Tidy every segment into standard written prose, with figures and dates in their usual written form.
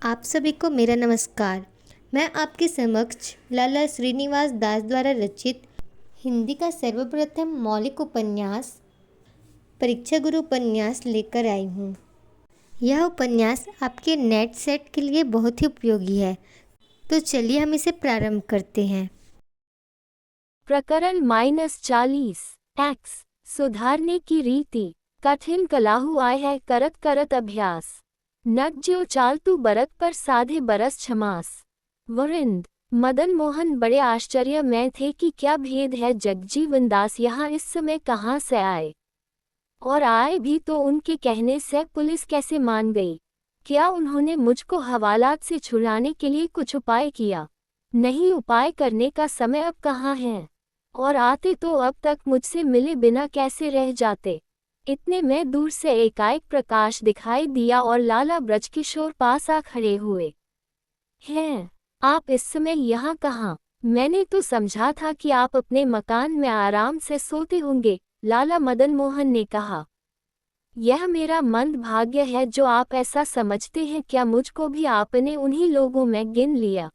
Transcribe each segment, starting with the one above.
आप सभी को मेरा नमस्कार। मैं आपके समक्ष लाला श्रीनिवास दास द्वारा रचित हिंदी का सर्वप्रथम मौलिक उपन्यास परीक्षा गुरु उपन्यास लेकर आई हूँ। यह उपन्यास आपके नेट सेट के लिए बहुत ही उपयोगी है, तो चलिए हम इसे प्रारंभ करते हैं। प्रकरण -40 एक्स सुधारने की रीति। कठिन कलाहु आय है करत करत अभ्यास। नग ज्यो चाल तू बरत पर साधे बरस छमास। वरिंद मदन मोहन बड़े आश्चर्य में थे कि क्या भेद है जगजीवन दास यहाँ इस समय कहाँ से आए, और आए भी तो उनके कहने से पुलिस कैसे मान गई। क्या उन्होंने मुझको हवालात से छुड़ाने के लिए कुछ उपाय किया? नहीं, उपाय करने का समय अब कहाँ है, और आते तो अब तक मुझसे मिले बिना कैसे रह जाते। इतने में दूर से एकाएक प्रकाश दिखाई दिया और लाला ब्रजकिशोर पास आ खड़े हुए। हैं आप इस समय यहाँ कहाँ? मैंने तो समझा था कि आप अपने मकान में आराम से सोते होंगे, लाला मदन मोहन ने कहा। यह मेरा मंद भाग्य है जो आप ऐसा समझते हैं। क्या मुझको भी आपने उन्हीं लोगों में गिन लिया?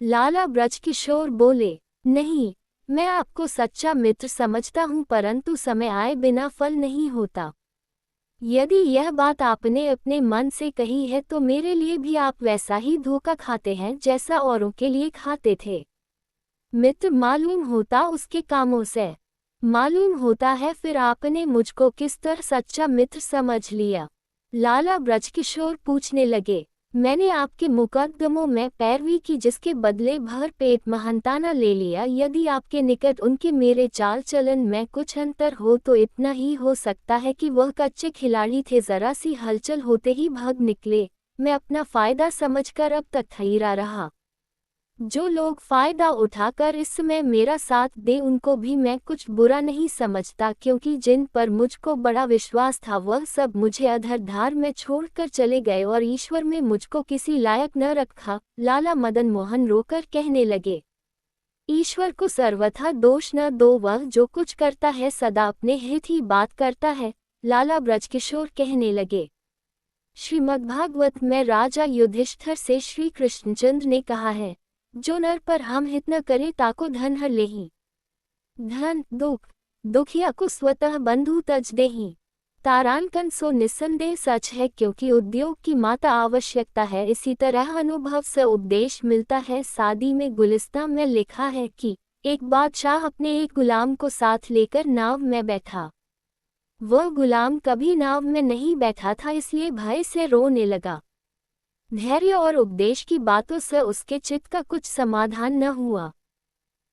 लाला ब्रजकिशोर बोले, नहीं, मैं आपको सच्चा मित्र समझता हूँ, परंतु समय आए बिना फल नहीं होता। यदि यह बात आपने अपने मन से कही है तो मेरे लिए भी आप वैसा ही धोखा खाते हैं जैसा औरों के लिए खाते थे। मित्र मालूम होता उसके कामों से, मालूम होता है फिर आपने मुझको किस तरह सच्चा मित्र समझ लिया। लाला ब्रजकिशोर पूछने लगे, मैंने आपके मुकदमों में पैरवी की जिसके बदले भर पेट महानताना ले लिया। यदि आपके निकट उनके मेरे चाल चलन में कुछ अंतर हो तो इतना ही हो सकता है कि वह कच्चे खिलाड़ी थे, जरा सी हलचल होते ही भाग निकले। मैं अपना फायदा समझकर अब तक ठहरा रहा। जो लोग फायदा उठाकर इस समय मेरा साथ दे उनको भी मैं कुछ बुरा नहीं समझता, क्योंकि जिन पर मुझको बड़ा विश्वास था वह सब मुझे अधरधार में छोड़कर चले गए और ईश्वर में मुझको किसी लायक न रखा। लाला मदन मोहन रोकर कहने लगे, ईश्वर को सर्वथा दोष न दो, वह जो कुछ करता है सदा अपने हित ही बात करता है। लाला ब्रजकिशोर कहने लगे, श्रीमद्भागवत में राजा युधिष्ठिर से श्री कृष्णचंद्र ने कहा है, जो नर पर हम हित न करे ताको धन हर लेही। धन दुख दुखिया को स्वतः बंधु तज देही। तारांकन सो निस्संदेह सच है, क्योंकि उद्योग की माता आवश्यकता है, इसी तरह अनुभव से उपदेश मिलता है। सादी में गुलिस्तां में लिखा है कि एक बादशाह अपने एक गुलाम को साथ लेकर नाव में बैठा। वह गुलाम कभी नाव में नहीं बैठा था, इसलिए भय से रोने लगा। धैर्य और उपदेश की बातों से उसके चित्त का कुछ समाधान न हुआ।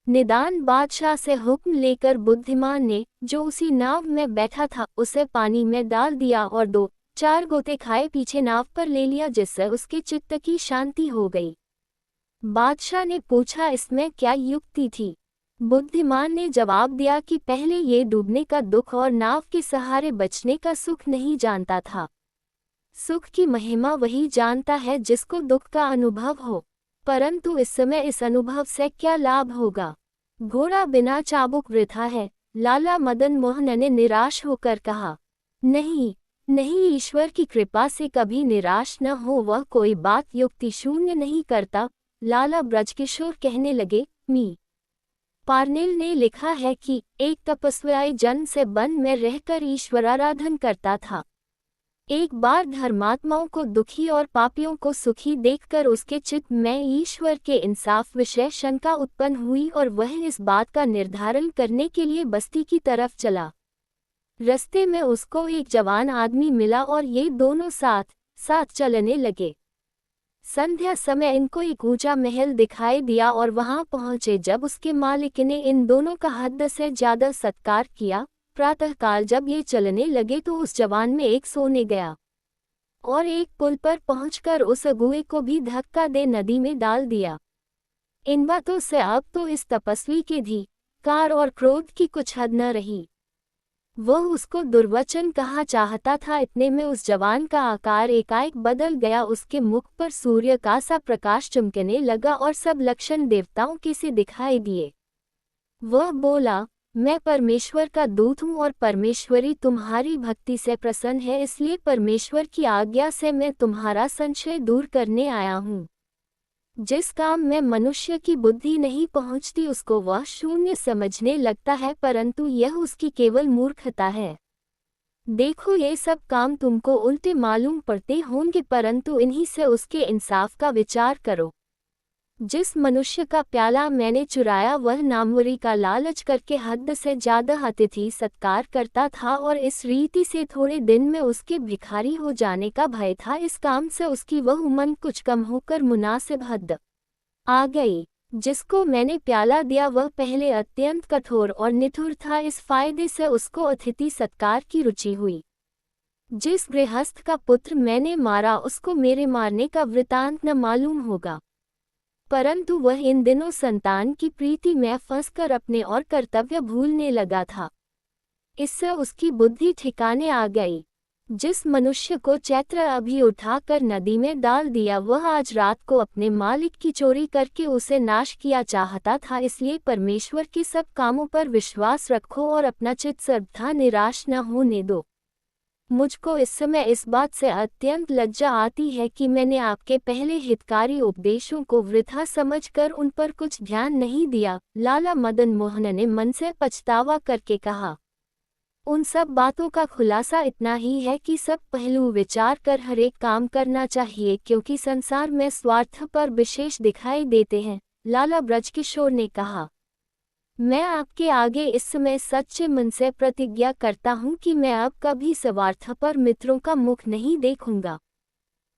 निदान बादशाह से हुक्म लेकर बुद्धिमान ने, जो उसी नाव में बैठा था, उसे पानी में डाल दिया और 2-4 गोते खाए पीछे नाव पर ले लिया, जिससे उसके चित्त की शांति हो गई। बादशाह ने पूछा, इसमें क्या युक्ति थी? बुद्धिमान ने जवाब दिया कि पहले ये डूबने का दुख और नाव के सहारे बचने का सुख नहीं जानता था। सुख की महिमा वही जानता है जिसको दुख का अनुभव हो, परंतु इस समय इस अनुभव से क्या लाभ होगा? घोड़ा बिना चाबुक वृथा है। लाला मदन मोहन ने निराश होकर कहा, नहीं नहीं, ईश्वर की कृपा से कभी निराश न हो, वह कोई बात युक्ति शून्य नहीं करता। लाला ब्रजकिशोर कहने लगे, मी पार्नेल ने लिखा है कि एक तपस्वी जन्म से वन में रहकर ईश्वराराधन करता था। एक बार धर्मात्माओं को दुखी और पापियों को सुखी देखकर उसके चित्त में ईश्वर के इंसाफ विषय शंका उत्पन्न हुई और वह इस बात का निर्धारण करने के लिए बस्ती की तरफ चला। रास्ते में उसको एक जवान आदमी मिला और ये दोनों साथ साथ चलने लगे। संध्या समय इनको एक ऊंचा महल दिखाई दिया और वहां पहुंचे। जब उसके मालिक ने इन दोनों का हद से ज्यादा सत्कार किया। प्रातःकाल जब ये चलने लगे तो उस जवान में एक सोने गया और एक पुल पर पहुंचकर उस अगुए को भी धक्का दे नदी में डाल दिया। इन बातों से अब तो इस तपस्वी के धिक्कार और क्रोध की कुछ हद न रही। वह उसको दुर्वचन कहा चाहता था। इतने में उस जवान का आकार एकाएक बदल गया। उसके मुख पर सूर्य का सा प्रकाश चमकने लगा और सब लक्षण देवताओं के से दिखाई दिए। वह बोला, मैं परमेश्वर का दूत हूँ और परमेश्वरी तुम्हारी भक्ति से प्रसन्न है, इसलिए परमेश्वर की आज्ञा से मैं तुम्हारा संशय दूर करने आया हूँ। जिस काम में मनुष्य की बुद्धि नहीं पहुँचती उसको वह शून्य समझने लगता है, परंतु यह उसकी केवल मूर्खता है। देखो, ये सब काम तुमको उल्टे मालूम पड़ते होंगे, परंतु इन्हीं से उसके इंसाफ का विचार करो। जिस मनुष्य का प्याला मैंने चुराया वह नामवरी का लालच करके हद से ज्यादा अतिथि सत्कार करता था, और इस रीति से थोड़े दिन में उसके भिखारी हो जाने का भय था। इस काम से उसकी वह उमंग कुछ कम होकर मुनासिब हद आ गई। जिसको मैंने प्याला दिया वह पहले अत्यंत कठोर और निठुर था, इस फायदे से उसको अतिथि सत्कार की रुचि हुई। जिस गृहस्थ का पुत्र मैंने मारा उसको मेरे मारने का वृतांत न मालूम होगा, परंतु वह इन दिनों संतान की प्रीति में फंसकर अपने और कर्तव्य भूलने लगा था। इससे उसकी बुद्धि ठिकाने आ गई। जिस मनुष्य को चैत्र अभी उठाकर नदी में डाल दिया वह आज रात को अपने मालिक की चोरी करके उसे नाश किया चाहता था। इसलिए परमेश्वर के सब कामों पर विश्वास रखो और अपना चित्त सर्वथा निराश न होने दो। मुझको इस समय इस बात से अत्यंत लज्जा आती है कि मैंने आपके पहले हितकारी उपदेशों को वृथा समझकर उन पर कुछ ध्यान नहीं दिया। लाला मदन मोहन ने मन से पछतावा करके कहा, उन सब बातों का खुलासा इतना ही है कि सब पहलू विचार कर हर एक काम करना चाहिए, क्योंकि संसार में स्वार्थ पर विशेष दिखाई देते हैं। लाला ब्रजकिशोर ने कहा, मैं आपके आगे इस समय सच्चे मन से प्रतिज्ञा करता हूँ कि मैं अब कभी स्वार्थ पर मित्रों का मुख नहीं देखूंगा,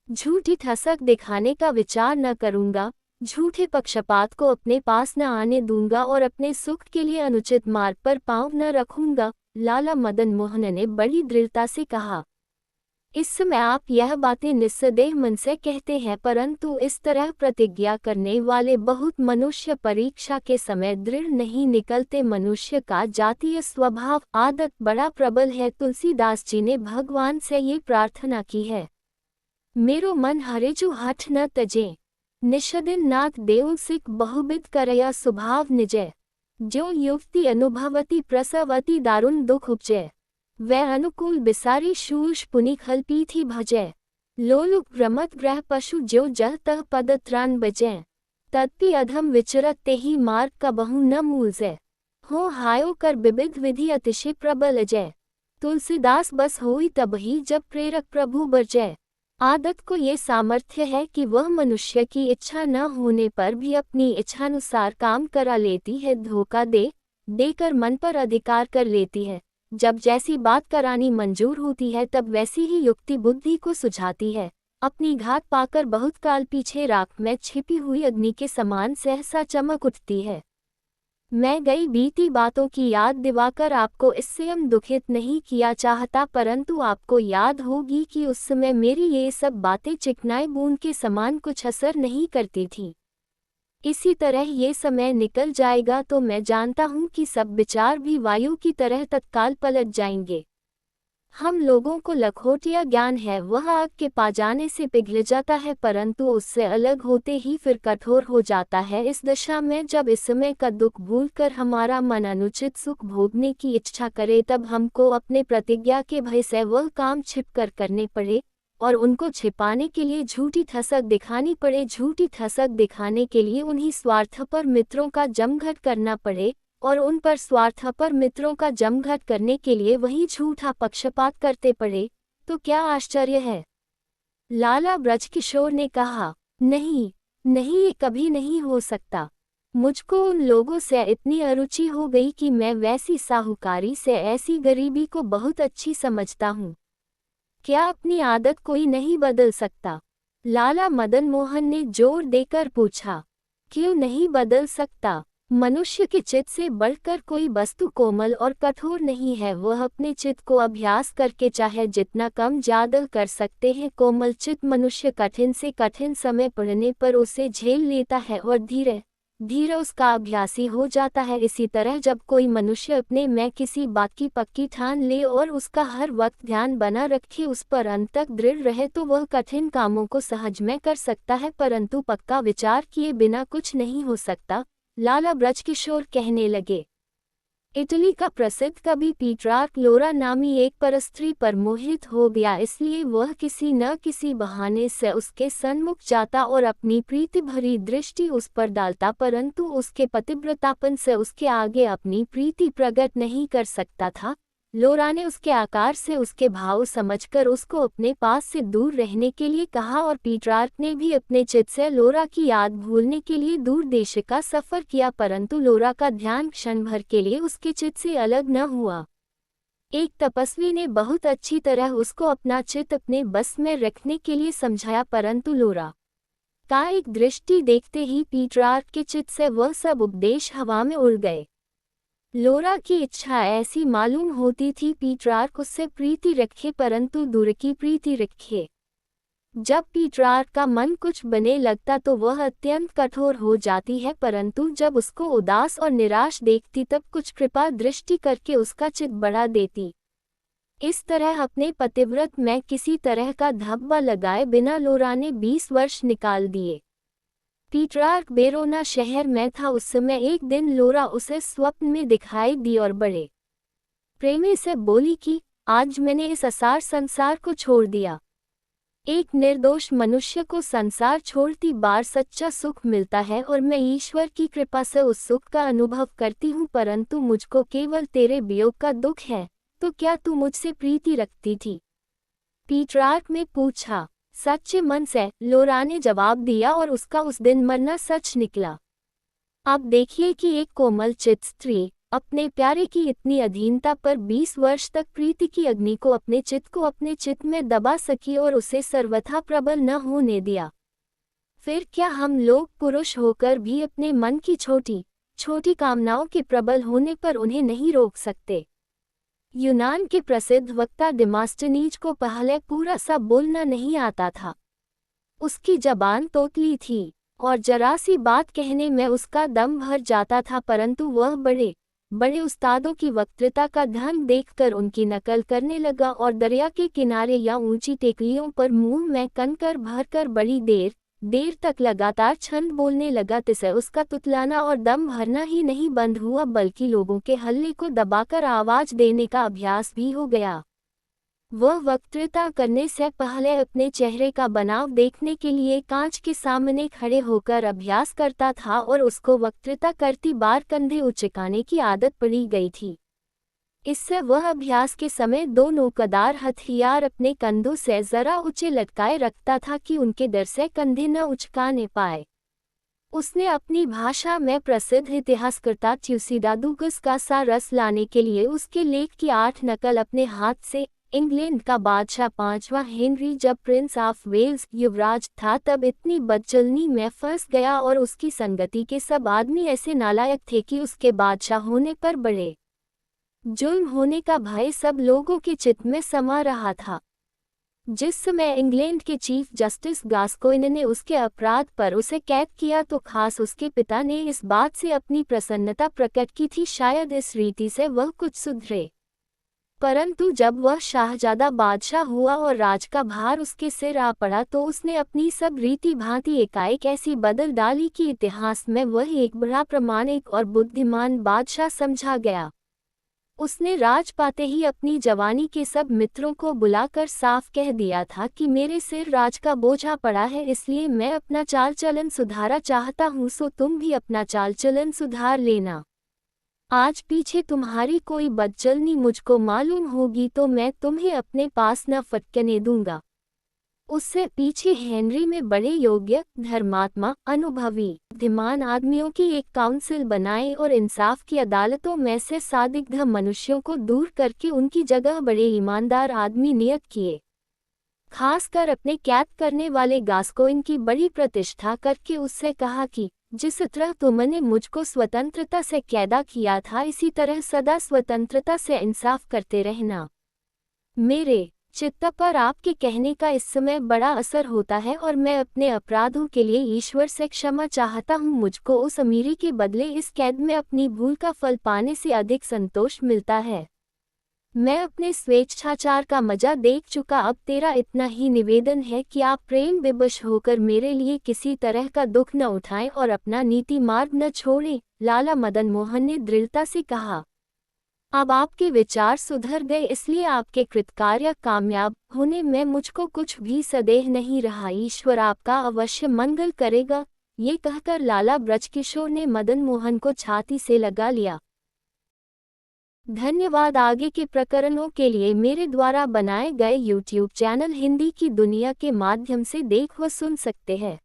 झूठी ठसक दिखाने का विचार न करूंगा, झूठे पक्षपात को अपने पास न आने दूंगा और अपने सुख के लिए अनुचित मार्ग पर पांव न रखूंगा। लाला मदन मोहन ने बड़ी दृढ़ता से कहा, इस समय आप यह बातें निस्संदेह मन से कहते हैं, परंतु इस तरह प्रतिज्ञा करने वाले बहुत मनुष्य परीक्षा के समय दृढ़ नहीं निकलते। मनुष्य का जातीय स्वभाव आदत बड़ा प्रबल है। तुलसीदास जी ने भगवान से ये प्रार्थना की है, मेरो मन हरेजु हठ न तजे, निषदिन नाथ देव सिख बहुबिद करया स्वभाव निजय, जो युवती अनुभवती प्रसवती दारुण दुख उपजय, वह अनुकूल बिसारी शूष पुनि खलपी थी भजय, लोलुक भ्रमत ग्रह पशु जो जल तह पद त्राण बजय, तत्पि अधम विचरत तेहि मार्ग का बहु न मूलजय, हो हायो कर विविध विधि अतिशय प्रबल अजय, तुलसीदास बस होई तबही जब प्रेरक प्रभु बरजय। आदत को ये सामर्थ्य है कि वह मनुष्य की इच्छा न होने पर भी अपनी इच्छानुसार काम करा लेती है, धोखा देकर मन पर अधिकार कर लेती है। जब जैसी बात करानी मंजूर होती है तब वैसी ही युक्ति बुद्धि को सुझाती है। अपनी घात पाकर बहुत काल पीछे राख में छिपी हुई अग्नि के समान सहसा चमक उठती है। मैं गई बीती बातों की याद दिवाकर आपको इससे दुखित नहीं किया चाहता, परंतु आपको याद होगी कि उस समय मेरी ये सब बातें चिकनाई बूंद के समान कुछ असर नहीं करती थीं। इसी तरह ये समय निकल जाएगा तो मैं जानता हूँ कि सब विचार भी वायु की तरह तत्काल पलट जाएंगे। हम लोगों को लखोटिया ज्ञान है, वह आग के पा जाने से पिघल जाता है, परंतु उससे अलग होते ही फिर कठोर हो जाता है। इस दशा में जब इस समय का दुख भूलकर हमारा मन अनुचित सुख भोगने की इच्छा करे तब हमको अपने प्रतिज्ञा के भय से वह काम छिपकर करने पड़े और उनको छिपाने के लिए झूठी ठसक दिखानी पड़े। झूठी ठसक दिखाने के लिए उन्हीं स्वार्थपर मित्रों का जमघट करना पड़े और उन पर स्वार्थपर मित्रों का जमघट करने के लिए वही झूठा पक्षपात करते पड़े, तो क्या आश्चर्य है। लाला ब्रजकिशोर ने कहा, नहीं नहीं, ये कभी नहीं हो सकता। मुझको उन लोगों से इतनी अरुचि हो गई कि मैं वैसी साहूकारी से ऐसी गरीबी को बहुत अच्छी समझता हूँ। क्या अपनी आदत कोई नहीं बदल सकता? लाला मदन मोहन ने जोर देकर पूछा। क्यों नहीं बदल सकता? मनुष्य के चित्त से बढ़कर कोई वस्तु कोमल और कठोर नहीं है। वह अपने चित्त को अभ्यास करके चाहे जितना कम ज्यादा कर सकते हैं। कोमल चित्त मनुष्य कठिन से कठिन समय पड़ने पर उसे झेल लेता है और धीरे धीरे उसका अभ्यासी हो जाता है। इसी तरह जब कोई मनुष्य अपने में किसी बात की पक्की ठान ले और उसका हर वक्त ध्यान बना रखे, उस पर अंत तक दृढ़ रहे, तो वह कठिन कामों को सहज में कर सकता है, परंतु पक्का विचार किए बिना कुछ नहीं हो सकता। लाला ब्रजकिशोर कहने लगे, इटली का प्रसिद्ध कवि पीट्रार्क लोरा नामी एक परस्त्री पर मोहित हो गया, इसलिए वह किसी न किसी बहाने से उसके सन्मुख जाता और अपनी प्रीति भरी दृष्टि उस पर डालता, परंतु उसके पतिव्रतापन से उसके आगे अपनी प्रीति प्रकट नहीं कर सकता था। लोरा ने उसके आकार से उसके भाव समझकर उसको अपने पास से दूर रहने के लिए कहा और पीट्रार्क ने भी अपने चित्त से लोरा की याद भूलने के लिए दूर देश का सफर किया, परंतु लोरा का ध्यान क्षण भर के लिए उसके चित्त से अलग न हुआ। एक तपस्वी ने बहुत अच्छी तरह उसको अपना चित्त अपने बस में रखने के लिए समझाया, परंतु लोरा का एक दृष्टि देखते ही पीट्रार्क के चित्त से वह सब उपदेश हवा में उड़ गए। लोरा की इच्छा ऐसी मालूम होती थी पीट्रार्क उससे प्रीति रखे, परंतु दूर की प्रीति रखे। जब पीट्रार्क का मन कुछ बने लगता तो वह अत्यंत कठोर हो जाती है, परंतु जब उसको उदास और निराश देखती तब कुछ कृपा दृष्टि करके उसका चित्त बढ़ा देती। इस तरह अपने पतिव्रत में किसी तरह का धब्बा लगाए बिना लोरा ने 20 वर्ष निकाल दिए। पीट्रार्क वेरोना शहर में था। उस समय एक दिन लोरा उसे स्वप्न में दिखाई दी और बड़े प्रेमी से बोली कि आज मैंने इस असार संसार को छोड़ दिया। एक निर्दोष मनुष्य को संसार छोड़ती बार सच्चा सुख मिलता है और मैं ईश्वर की कृपा से उस सुख का अनुभव करती हूँ, परंतु मुझको केवल तेरे वियोग का दुख है। तो क्या तू मुझसे प्रीति रखती थी? पीट्रार्क ने पूछा। सच्चे मन से, लोरा ने जवाब दिया, और उसका उस दिन मरना सच निकला। अब देखिए कि एक कोमल चित्त स्त्री अपने प्यारे की इतनी अधीनता पर 20 वर्ष तक प्रीति की अग्नि को अपने चित्त में दबा सकी और उसे सर्वथा प्रबल न होने दिया। फिर क्या हम लोग पुरुष होकर भी अपने मन की छोटी छोटी कामनाओं के प्रबल होने पर उन्हें नहीं रोक सकते? यूनान के प्रसिद्ध वक्ता डेमास्टेनीज को पहले पूरा सा बोलना नहीं आता था। उसकी जबान तोतली थी और जरा सी बात कहने में उसका दम भर जाता था, परंतु वह बड़े बड़े उस्तादों की वक्तृता का ढंग देखकर उनकी नकल करने लगा और दरिया के किनारे या ऊंची टेकलियों पर मुंह में कनकर भरकर बड़ी देर तक लगातार छंद बोलने लगा। तिसे उसका तुतलाना और दम भरना ही नहीं बंद हुआ, बल्कि लोगों के हल्ले को दबाकर आवाज देने का अभ्यास भी हो गया। वह वक्तृता करने से पहले अपने चेहरे का बनाव देखने के लिए कांच के सामने खड़े होकर अभ्यास करता था और उसको वक्तृता करती बार कंधे उचकाने की आदत पड़ी गई थी। इससे वह अभ्यास के समय 2 नोकदार हथियार अपने कंधों से जरा ऊंचे लटकाए रखता था कि उनके डर से कंधे न उचकाने पाए। उसने अपनी भाषा में प्रसिद्ध इतिहासकर्ता ट्यूसिडाडुगस का सा रस लाने के लिए उसके लेख की 8 नकल अपने हाथ से इंग्लैंड का बादशाह 5वां हेनरी जब प्रिंस ऑफ वेल्स युवराज था तब इतनी बदचलनी में फंस गया और उसकी संगति के सब आदमी ऐसे नालायक थे कि उसके बादशाह होने पर बड़े जुल्म होने का भय सब लोगों के चित्त में समा रहा था। जिस समय इंग्लैंड के चीफ जस्टिस गास्कोइन ने उसके अपराध पर उसे कैद किया तो खास उसके पिता ने इस बात से अपनी प्रसन्नता प्रकट की थी, शायद इस रीति से वह कुछ सुधरे। परंतु जब वह शाहजादा बादशाह हुआ और राज का भार उसके सिर आ पड़ा तो उसने अपनी सब रीति भांति एकाएक ऐसी बदल डाली कि इतिहास में वह एक बड़ा प्रामाणिक और बुद्धिमान बादशाह समझा गया। उसने राज पाते ही अपनी जवानी के सब मित्रों को बुलाकर साफ कह दिया था कि मेरे सिर राज का बोझा पड़ा है, इसलिए मैं अपना चाल चलन सुधारा चाहता हूँ, सो तुम भी अपना चाल चलन सुधार लेना। आज पीछे तुम्हारी कोई बदचलनी मुझको मालूम होगी तो मैं तुम्हें अपने पास न फटकने दूंगा। उससे पीछे हेनरी में बड़े योग्य, धर्मात्मा, अनुभवी, बुद्धिमान आदमियों की एक काउंसिल बनाए और इंसाफ की अदालतों में से सादिग्ध मनुष्यों को दूर करके उनकी जगह बड़े ईमानदार आदमी नियत किए। खासकर अपने कैद करने वाले गास्कोइन की बड़ी प्रतिष्ठा करके उससे कहा कि जिस तरह तुमने मुझको स्वतंत्रता से कैदा किया था, इसी तरह सदा स्वतंत्रता से इंसाफ करते रहना। मेरे चित्त पर आपके कहने का इस समय बड़ा असर होता है और मैं अपने अपराधों के लिए ईश्वर से क्षमा चाहता हूँ। मुझको उस अमीरी के बदले इस कैद में अपनी भूल का फल पाने से अधिक संतोष मिलता है। मैं अपने स्वेच्छाचार का मजा देख चुका। अब तेरा इतना ही निवेदन है कि आप प्रेम विवश होकर मेरे लिए किसी तरह का दुख न उठाएं और अपना नीति मार्ग न छोड़ें। लाला मदन मोहन ने दृढ़ता से कहा। अब आपके विचार सुधर गए, इसलिए आपके कृतकार्य कामयाब होने में मुझको कुछ भी संदेह नहीं रहा। ईश्वर आपका अवश्य मंगल करेगा। ये कहकर लाला ब्रजकिशोर ने मदन मोहन को छाती से लगा लिया। धन्यवाद। आगे के प्रकरणों के लिए मेरे द्वारा बनाए गए YouTube चैनल हिंदी की दुनिया के माध्यम से देख व सुन सकते हैं।